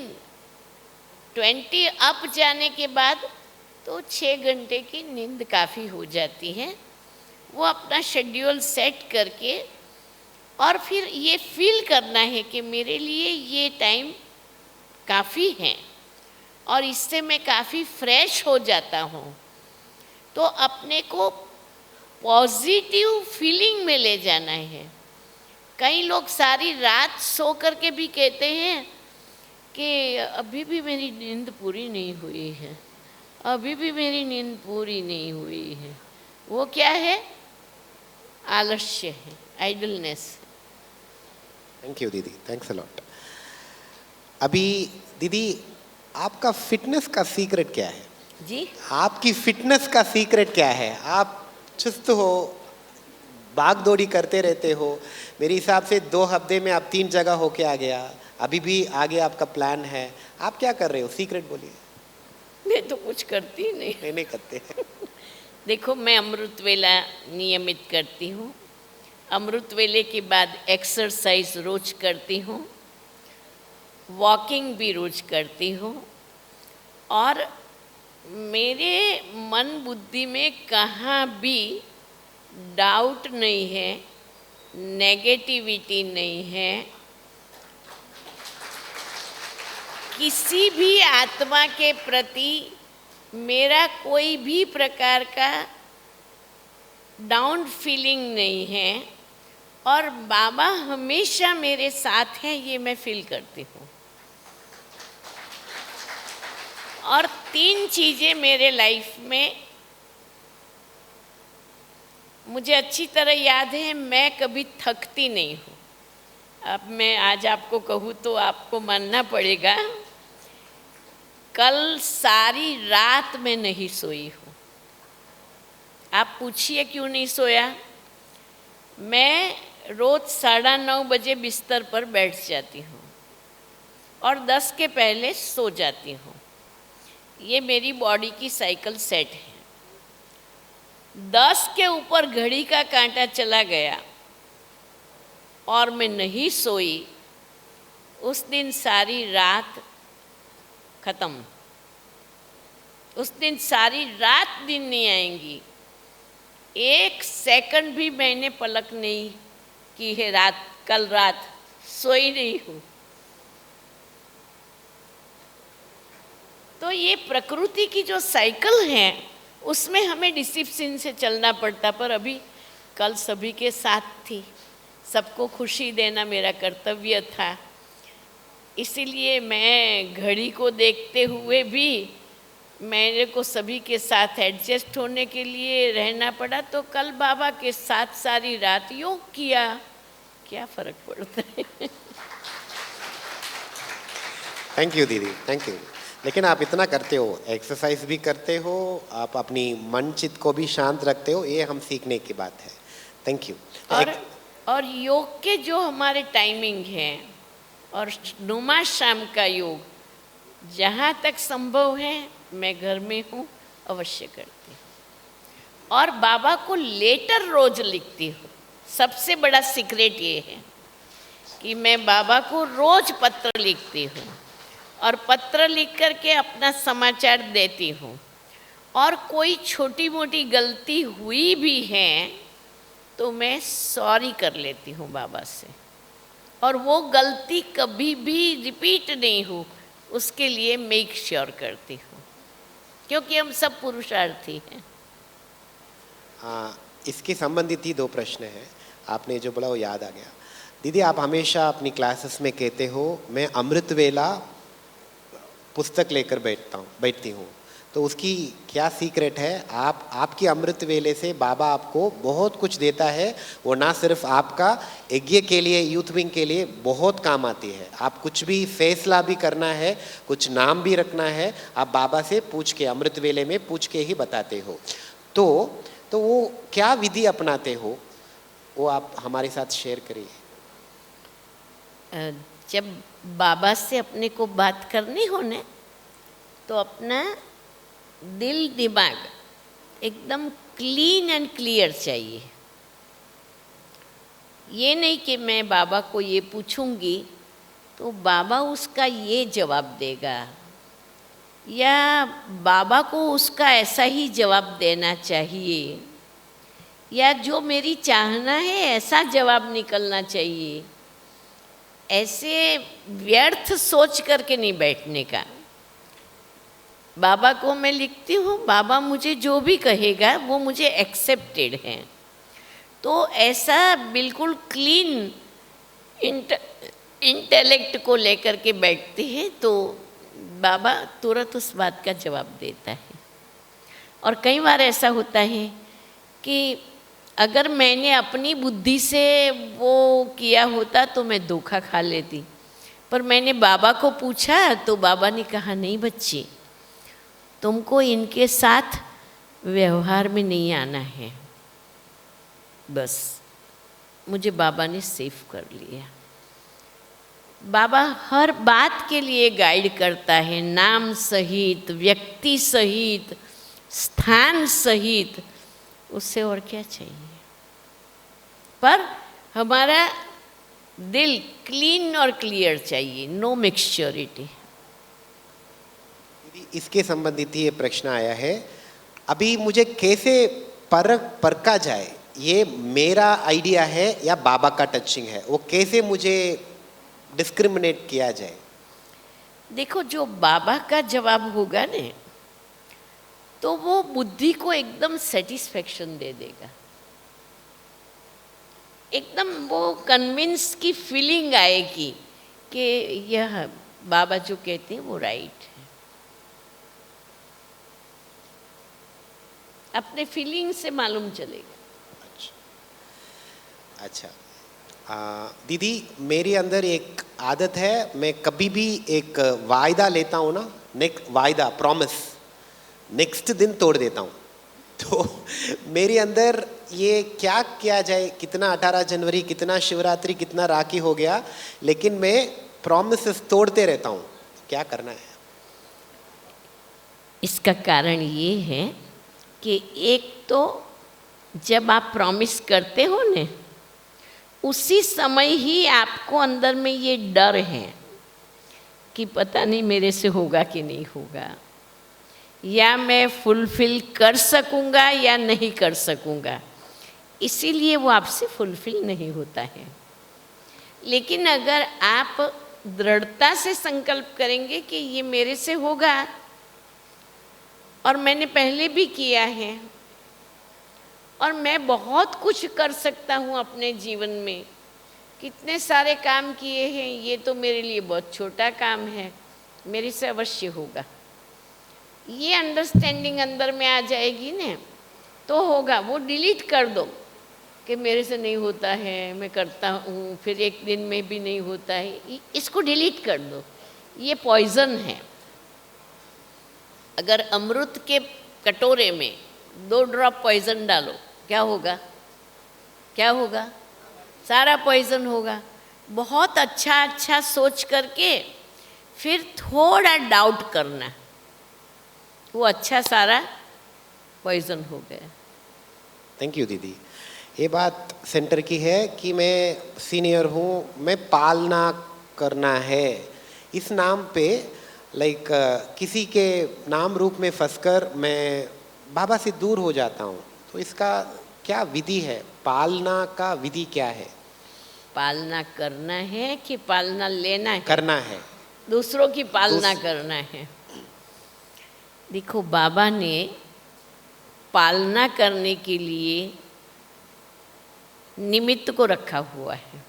20 अप जाने के बाद तो 6 घंटे की नींद काफ़ी हो जाती है। वो अपना शेड्यूल सेट करके और फिर ये फील करना है कि मेरे लिए ये टाइम काफ़ी है और इससे मैं काफ़ी फ्रेश हो जाता हूँ। तो अपने को पॉजिटिव फीलिंग में ले जाना है। कई लोग सारी रात सो कर के भी कहते हैं कि अभी भी मेरी नींद पूरी नहीं हुई है, अभी भी मेरी नींद पूरी नहीं हुई है। वो क्या है? आलस्य है, आइडलनेस। थैंक यू दीदी, थैंक्स अ लॉट। अभी दीदी, आपका फिटनेस का सीक्रेट क्या है? जी, आपकी फिटनेस का सीक्रेट क्या है? आप चुस्त हो, भाग दौड़ी करते रहते हो। मेरे हिसाब से 2 हफ्ते में आप 3 जगह होके आ गया, अभी भी आगे आपका प्लान है। आप क्या कर रहे हो? सीक्रेट बोलिए। मैं तो कुछ करती ही नहीं करते हैं। देखो, मैं अमृत वेला नियमित करती हूँ। अमृत वेले के बाद एक्सरसाइज रोज करती हूँ, वॉकिंग भी रोज करती हूँ, और मेरे मन बुद्धि में कहाँ भी डाउट नहीं है, नेगेटिविटी नहीं है। किसी भी आत्मा के प्रति मेरा कोई भी प्रकार का डाउन फीलिंग नहीं है, और बाबा हमेशा मेरे साथ हैं, ये मैं फील करती हूँ। और 3 चीज़ें मेरे लाइफ में मुझे अच्छी तरह याद है। मैं कभी थकती नहीं हूँ। अब मैं आज आपको कहूँ तो आपको मानना पड़ेगा, कल सारी रात मैं नहीं सोई हूँ। आप पूछिए क्यों नहीं सोया? मैं रोज 9:30 बजे बिस्तर पर बैठ जाती हूँ और 10 के पहले सो जाती हूँ। ये मेरी बॉडी की साइकिल सेट है। 10 के ऊपर घड़ी का कांटा चला गया और मैं नहीं सोई, उस दिन सारी रात खत्म। उस दिन सारी रात दिन नहीं आएंगी। 1 सेकंड भी मैंने पलक नहीं की है, कल रात सोई नहीं हूँ। तो ये प्रकृति की जो साइकिल है, उसमें हमें डिसिप्लिन से चलना पड़ता। पर अभी कल सभी के साथ थी, सबको खुशी देना मेरा कर्तव्य था। इसीलिए मैं घड़ी को देखते हुए भी मेरे को सभी के साथ एडजस्ट होने के लिए रहना पड़ा। तो कल बाबा के साथ सारी रात योग किया, क्या फर्क पड़ता है। थैंक यू दीदी, थैंक यू। लेकिन आप इतना करते हो, एक्सरसाइज भी करते हो, आप अपनी मन चित्त को भी शांत रखते हो, ये हम सीखने की बात है। Thank you. और योग के जो हमारे टाइमिंग हैं, और नुमा शाम का योग जहाँ तक संभव है मैं घर में हूँ, अवश्य करती हूँ। और बाबा को लेटर रोज लिखती हूँ। सबसे बड़ा सीक्रेट ये है कि मैं बाबा को रोज पत्र लिखती हूँ और पत्र लिख कर के अपना समाचार देती हूँ। और कोई छोटी मोटी गलती हुई भी है तो मैं सॉरी कर लेती हूँ बाबा से, और वो गलती कभी भी रिपीट नहीं हो उसके लिए मेक श्योर करती हूँ, क्योंकि हम सब पुरुषार्थी हैं। हाँ, इसके संबंधित ही 2 प्रश्न हैं। आपने जो बोला वो याद आ गया। दीदी, आप हमेशा अपनी क्लासेस में कहते हो मैं अमृत वेला पुस्तक लेकर बैठती हूँ, तो उसकी क्या सीक्रेट है? आपकी अमृत वेले से बाबा आपको बहुत कुछ देता है। वो ना सिर्फ आपका यज्ञ के लिए, यूथ विंग के लिए बहुत काम आती है। आप कुछ भी फैसला भी करना है, कुछ नाम भी रखना है, आप बाबा से पूछ के, अमृत वेले में पूछ के ही बताते हो। तो वो क्या विधि अपनाते हो, वो आप हमारे साथ शेयर करिए। जब बाबा से अपने को बात करनी हो ना, तो अपना दिल दिमाग एकदम क्लीन एंड क्लियर चाहिए। ये नहीं कि मैं बाबा को ये पूछूंगी तो बाबा उसका ये जवाब देगा, या बाबा को उसका ऐसा ही जवाब देना चाहिए, या जो मेरी चाहना है ऐसा जवाब निकलना चाहिए। ऐसे व्यर्थ सोच करके नहीं बैठने का। बाबा को मैं लिखती हूँ, बाबा मुझे जो भी कहेगा वो मुझे एक्सेप्टेड है। तो ऐसा बिल्कुल क्लीन इंटेलेक्ट को लेकर के बैठती है तो बाबा तुरंत उस बात का जवाब देता है। और कई बार ऐसा होता है कि अगर मैंने अपनी बुद्धि से वो किया होता तो मैं धोखा खा लेती, पर मैंने बाबा को पूछा तो बाबा ने कहा नहीं बच्ची, तुमको इनके साथ व्यवहार में नहीं आना है। बस मुझे बाबा ने सेफ कर लिया। बाबा हर बात के लिए गाइड करता है, नाम सहित, व्यक्ति सहित, स्थान सहित। उससे और क्या चाहिए? पर हमारा दिल क्लीन और क्लियर चाहिए, नो मिक्सचरिटी। इसके संबंधित ही ये प्रश्न आया है, अभी मुझे कैसे परखा जाए ये मेरा आइडिया है या बाबा का टचिंग है? वो कैसे मुझे डिस्क्रिमिनेट किया जाए? देखो, जो बाबा का जवाब होगा ने तो वो बुद्धि को एकदम सेटिस्फेक्शन दे देगा, एकदम वो कन्विंस की फीलिंग आएगी कि यह बाबा जो कहते हैं वो राइट है। अपने फीलिंग से मालूम चलेगा। अच्छा दीदी, मेरे अंदर एक आदत है, मैं कभी भी एक वायदा लेता हूँ ना, वायदा, प्रॉमिस, नेक्स्ट दिन तोड़ देता हूँ। तो मेरे अंदर ये क्या किया जाए, कितना 18 जनवरी, कितना शिवरात्रि, कितना राखी हो गया, लेकिन मैं प्रॉमिसेस तोड़ते रहता हूँ। क्या करना है? इसका कारण ये है कि एक तो जब आप प्रॉमिस करते हो ने, उसी समय ही आपको अंदर में ये डर है कि पता नहीं मेरे से होगा कि नहीं होगा, या मैं फुलफिल कर सकूंगा या नहीं कर सकूंगा, इसीलिए वो आपसे फुलफिल नहीं होता है। लेकिन अगर आप दृढ़ता से संकल्प करेंगे कि ये मेरे से होगा और मैंने पहले भी किया है और मैं बहुत कुछ कर सकता हूँ अपने जीवन में, कितने सारे काम किए हैं, ये तो मेरे लिए बहुत छोटा काम है, मेरे से अवश्य होगा, ये अंडरस्टैंडिंग अंदर में आ जाएगी ना, तो होगा। वो डिलीट कर दो कि मेरे से नहीं होता है, मैं करता हूँ फिर एक दिन में भी नहीं होता है, इसको डिलीट कर दो। ये पॉइजन है। अगर अमृत के कटोरे में 2 ड्रॉप पॉइजन डालो, क्या होगा? क्या होगा? सारा पॉइजन होगा। बहुत अच्छा सोच करके फिर थोड़ा डाउट करना, वो अच्छा सारा पॉइजन हो गया। थैंक यू दीदी। ये बात सेंटर की है कि मैं सीनियर हूँ, मैं पालना करना है, इस नाम पे किसी के नाम रूप में फंसकर मैं बाबा से दूर हो जाता हूँ, तो इसका क्या विधि है? पालना का विधि क्या है? पालना करना है कि पालना लेना है? करना है। दूसरों की पालना करना है। देखो, बाबा ने पालना करने के लिए निमित्त को रखा हुआ है।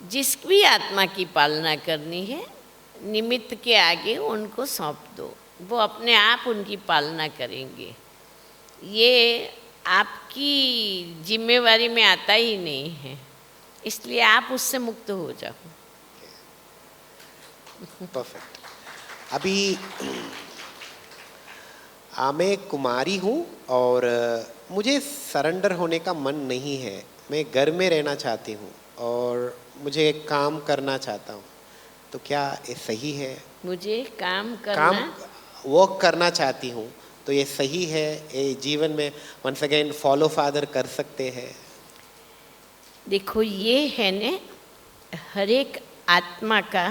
जिस भी आत्मा की पालना करनी है, निमित्त के आगे उनको सौंप दो, वो अपने आप उनकी पालना करेंगे। ये आपकी जिम्मेवारी में आता ही नहीं है, इसलिए आप उससे मुक्त हो जाओ। परफेक्ट। अभी मैं कुमारी हूँ और मुझे सरेंडर होने का मन नहीं है। मैं घर में रहना चाहती हूँ और मुझे एक काम करना चाहता हूँ, तो क्या ये सही है? मुझे काम करना, वर्क करना चाहती हूँ, तो ये सही है? ये जीवन में वंस अगेन फॉलो फादर कर सकते हैं? देखो, ये है ने हर एक आत्मा का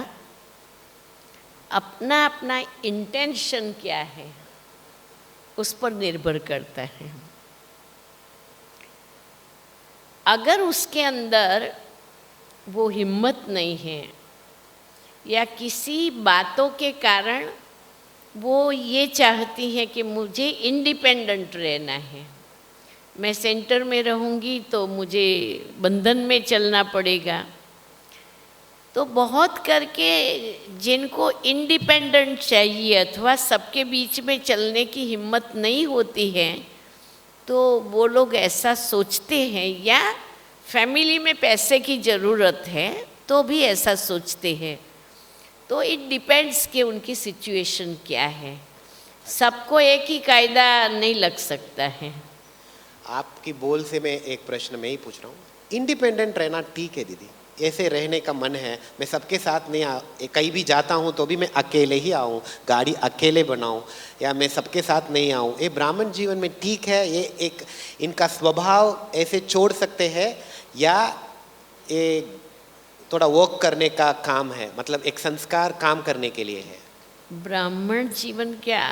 अपना अपना इंटेंशन क्या है, उस पर निर्भर करता है। अगर उसके अंदर वो हिम्मत नहीं है या किसी बातों के कारण वो ये चाहती है कि मुझे इंडिपेंडेंट रहना है, मैं सेंटर में रहूँगी तो मुझे बंधन में चलना पड़ेगा, तो बहुत करके जिनको इंडिपेंडेंट चाहिए अथवा सबके बीच में चलने की हिम्मत नहीं होती है, तो वो लोग ऐसा सोचते हैं, या फैमिली में पैसे की ज़रूरत है तो भी ऐसा सोचते हैं। तो इट डिपेंड्स कि उनकी सिचुएशन क्या है। सबको एक ही कायदा नहीं लग सकता है। आपकी बोल से मैं एक प्रश्न मैं ही पूछ रहा हूँ। इंडिपेंडेंट रहना ठीक है दीदी, ऐसे रहने का मन है, मैं सबके साथ नहीं कहीं भी जाता हूँ तो भी मैं अकेले ही आऊँ, गाड़ी अकेले बनाऊँ, या मैं सबके साथ नहीं आऊँ, ये ब्राह्मण जीवन में ठीक है? ये एक इनका स्वभाव ऐसे छोड़ सकते हैं, या ये थोड़ा वर्क करने का काम है, मतलब एक संस्कार काम करने के लिए है? ब्राह्मण जीवन क्या,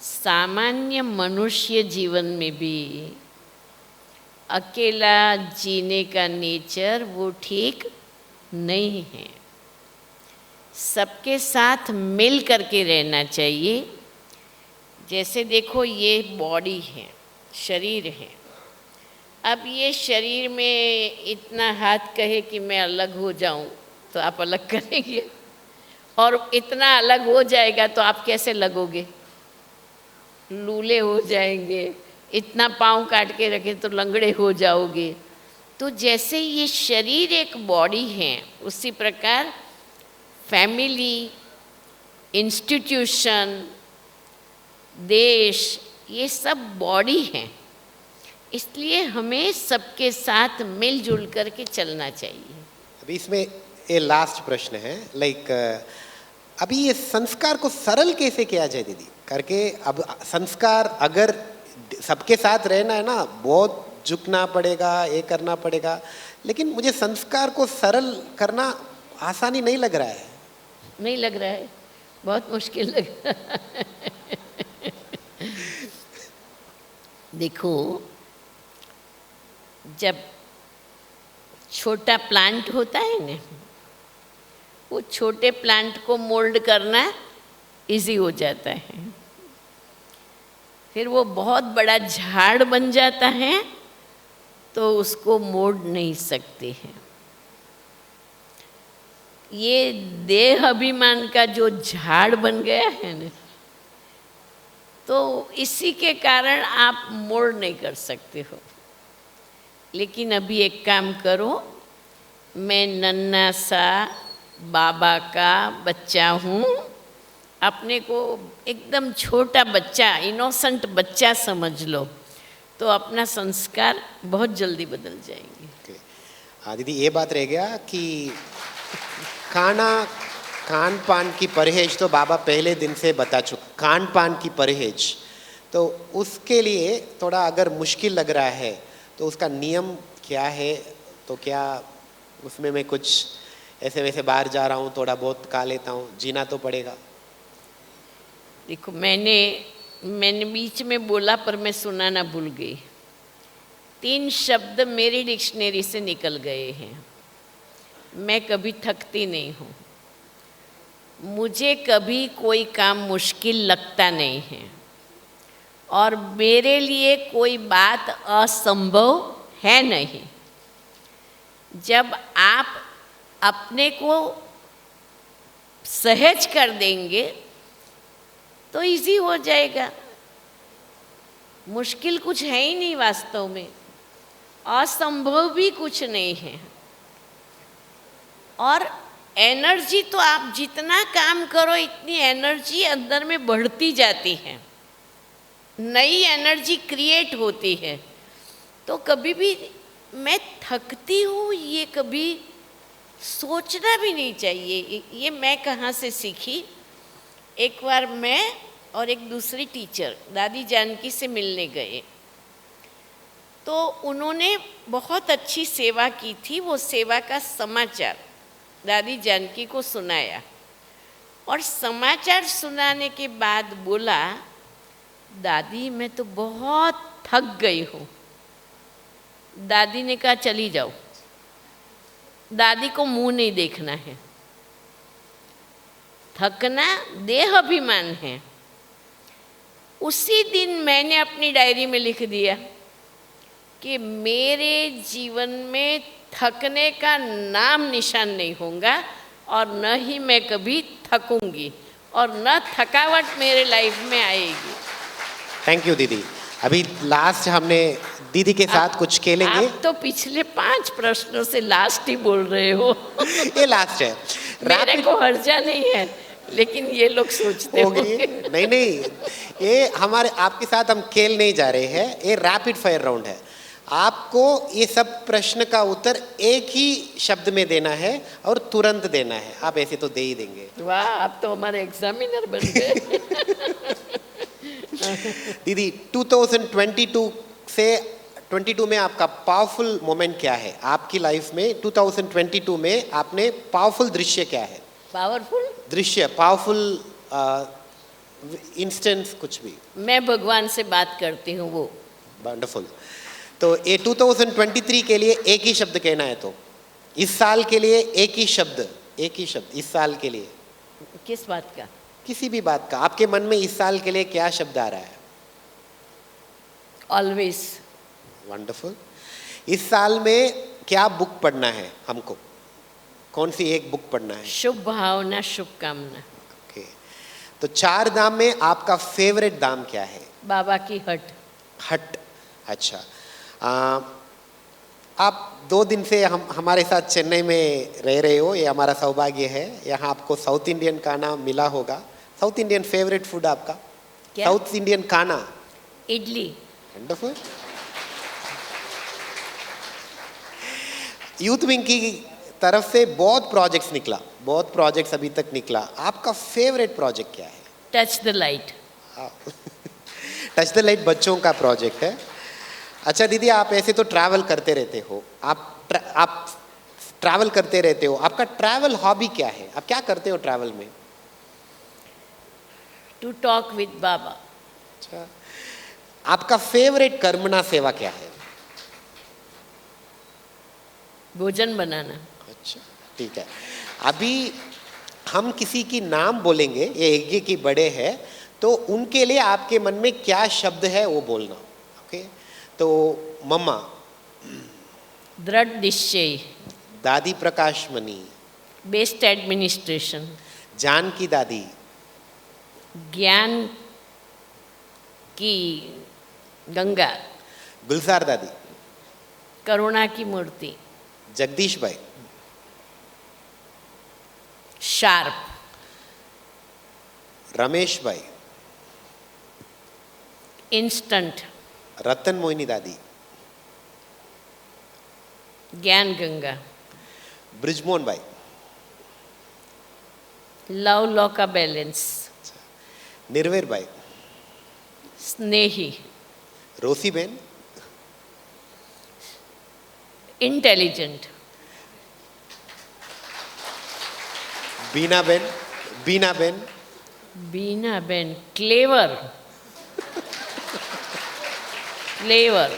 सामान्य मनुष्य जीवन में भी अकेला जीने का नेचर वो ठीक नहीं है। सबके साथ मिल करके रहना चाहिए। जैसे देखो, ये बॉडी है, शरीर है। अब ये शरीर में इतना हाथ कहे कि मैं अलग हो जाऊं, तो आप अलग करेंगे, और इतना अलग हो जाएगा तो आप कैसे लगोगे? लूले हो जाएंगे। इतना पाँव काट के रखें तो लंगड़े हो जाओगे। तो जैसे ये शरीर एक बॉडी है, उसी प्रकार फैमिली, इंस्टीट्यूशन, देश, ये सब बॉडी हैं। इसलिए हमें सबके साथ मिलजुल करके चलना चाहिए। अभी इसमें ये लास्ट प्रश्न है, लाइक अभी ये संस्कार को सरल कैसे किया जाए दीदी करके? अब संस्कार अगर सबके साथ रहना है ना, बहुत झुकना पड़ेगा, ये करना पड़ेगा, लेकिन मुझे संस्कार को सरल करना आसानी नहीं लग रहा है। नहीं लग रहा है? बहुत मुश्किल लग रहा है। देखो, जब छोटा प्लांट होता है ना, वो छोटे प्लांट को मोल्ड करना इजी हो जाता है। फिर वो बहुत बड़ा झाड़ बन जाता है तो उसको मोड़ नहीं सकते हैं। ये देह अभिमान का जो झाड़ बन गया है ना, तो इसी के कारण आप मोड़ नहीं कर सकते हो। लेकिन अभी एक काम करो, मैं नन्हा सा बाबा का बच्चा हूँ, अपने को एकदम छोटा बच्चा, इनोसेंट बच्चा समझ लो, तो अपना संस्कार बहुत जल्दी बदल जाएंगे। हाँ दीदी, ये बात रह गया कि खान पान की परहेज तो बाबा पहले दिन से बता चुका। खान पान की परहेज, तो उसके लिए थोड़ा अगर मुश्किल लग रहा है तो उसका नियम क्या है? तो क्या उसमें मैं कुछ ऐसे वैसे बाहर जा रहा हूँ, थोड़ा बहुत खा लेता हूँ, जीना तो पड़ेगा? देखो, मैंने मैंने बीच में बोला पर मैं सुनाना भूल गई। 3 शब्द मेरी डिक्शनरी से निकल गए हैं। मैं कभी थकती नहीं हूँ, मुझे कभी कोई काम मुश्किल लगता नहीं है, और मेरे लिए कोई बात असंभव है नहीं। जब आप अपने को सहज कर देंगे तो इजी हो जाएगा। मुश्किल कुछ है ही नहीं वास्तव में, असंभव भी कुछ नहीं है। और एनर्जी तो आप जितना काम करो इतनी एनर्जी अंदर में बढ़ती जाती है, नई एनर्जी क्रिएट होती है। तो कभी भी मैं थकती हूँ ये कभी सोचना भी नहीं चाहिए। ये मैं कहाँ से सीखी, एक बार मैं और एक दूसरी टीचर दादी जानकी से मिलने गए, तो उन्होंने बहुत अच्छी सेवा की थी। वो सेवा का समाचार दादी जानकी को सुनाया, और समाचार सुनाने के बाद बोला, दादी मैं तो बहुत थक गई हूँ। दादी ने कहा चली जाओ, दादी को मुंह नहीं देखना है। थकना देह अभिमान है। उसी दिन मैंने अपनी डायरी में लिख दिया कि मेरे जीवन में थकने का नाम निशान नहीं होगा, और न ही मैं कभी थकूंगी, और न थकावट मेरे लाइफ में आएगी। थैंक यू दीदी। अभी लास्ट हमने दीदी के साथ कुछ खेलेंगे। आप तो पिछले 5 प्रश्नों से लास्ट ही बोल रहे हो। ये लास्ट है। मेरे को हर्जा नहीं है, लेकिन ये लोग सोचते होंगे। नहीं नहीं, ये हमारे आपके साथ हम खेल नहीं जा रहे हैं, ये रैपिड फायर राउंड है। आपको ये सब प्रश्न का उत्तर एक ही शब्द में देना है और तुरंत देना है। आप ऐसे तो दे ही देंगे। वाह, आप तो हमारे एग्जामिनर बन गए। दीदी 2022 से 22 में आपका पावरफुल मोमेंट क्या है आपकी लाइफ में? 2022 में आपने पावरफुल दृश्य क्या है? पावरफुल दृश्य, पावरफुल इंस्टेंस, कुछ भी। मैं भगवान से बात करती हूँ, वो। वंडरफुल। तो ये 2023 के लिए एक ही शब्द कहना है, तो इस साल के लिए एक ही शब्द इस साल के लिए। किस बात का? किसी भी बात का। आपके मन में इस साल के लिए क्या शब्द आ रहा है? ऑलवेज। वंडरफुल। इस साल में क्या बुक पढ़ना है हमको? कौन सी एक बुक पढ़ना है? शुभ भावना, शुभकामना। ओके। तो 4 धाम में आपका फेवरेट धाम क्या है? बाबा की हट। हट, अच्छा। आप 2 दिन से हमारे साथ चेन्नई में रह रहे हो, ये हमारा सौभाग्य है। यहाँ आपको साउथ इंडियन खाना मिला होगा। साउथ इंडियन फेवरेट फूड आपका? क्या? साउथ इंडियन खाना? इडली। वंडरफुल। यूथ विंग की तरफ से बहुत प्रोजेक्ट्स अभी तक निकला। आपका फेवरेट प्रोजेक्ट क्या है? Touch the light. Touch the light बच्चों का प्रोजेक्ट है। अच्छा दीदी, आप ऐसे तो ट्रैवल करते रहते हो, आप ट्रैवल करते रहते हो, आपका ट्रैवल हॉबी क्या है? आप क्या करते हो ट्रैवल में? टू टॉक विद बाबा। अच्छा, आपका फेवरेट कर्मणा सेवा क्या है? भोजन बनाना। अच्छा, ठीक है। अभी हम किसी की नाम बोलेंगे, ये यज्ञ की बड़े हैं, तो उनके लिए आपके मन में क्या शब्द है वो बोलना। ओके, तो मम्मा? दृढ़ निश्चय। दादी प्रकाश मणि। Best administration. जान की दादी। ज्ञान की गंगा। गुलजार दादी। करुणा की मूर्ति। जगदीश भाई। शार्प। रमेश भाई। इंस्टेंट। रतन मोहिनी दादी। ज्ञान गंगा। ब्रिजमोहन भाई। लव लॉ का बैलेंस। निर्वेर भाई। स्नेही। रोसी बहन। इंटेलिजेंट। बीना बहन। बीना बेन clever. Clever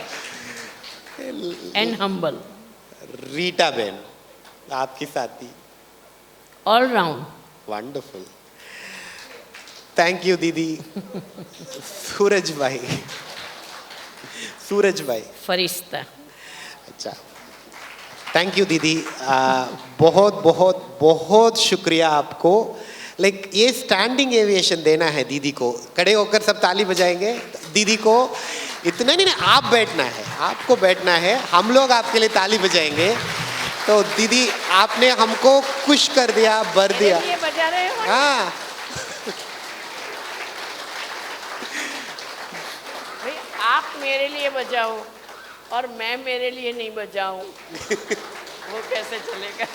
and humble, Rita बेन आपकी साथी, all round. Wonderful, thank you दीदी। सूरज भाई, सूरज भाई, फरिश्ता। अच्छा, थैंक यू दीदी। बहुत बहुत बहुत शुक्रिया आपको। लाइक ये स्टैंडिंग एविएशन देना है दीदी को, खड़े होकर सब ताली बजाएंगे दीदी को। इतना नहीं, आप बैठना है, आपको बैठना है, हम लोग आपके लिए ताली बजाएंगे। तो दीदी आपने हमको खुश कर दिया, भर दिया। ये बजा रहे हो? हाँ, भाई आप मेरे लिए बजाओ और मैं मेरे लिए नहीं बजाऊं, वो कैसे चलेगा?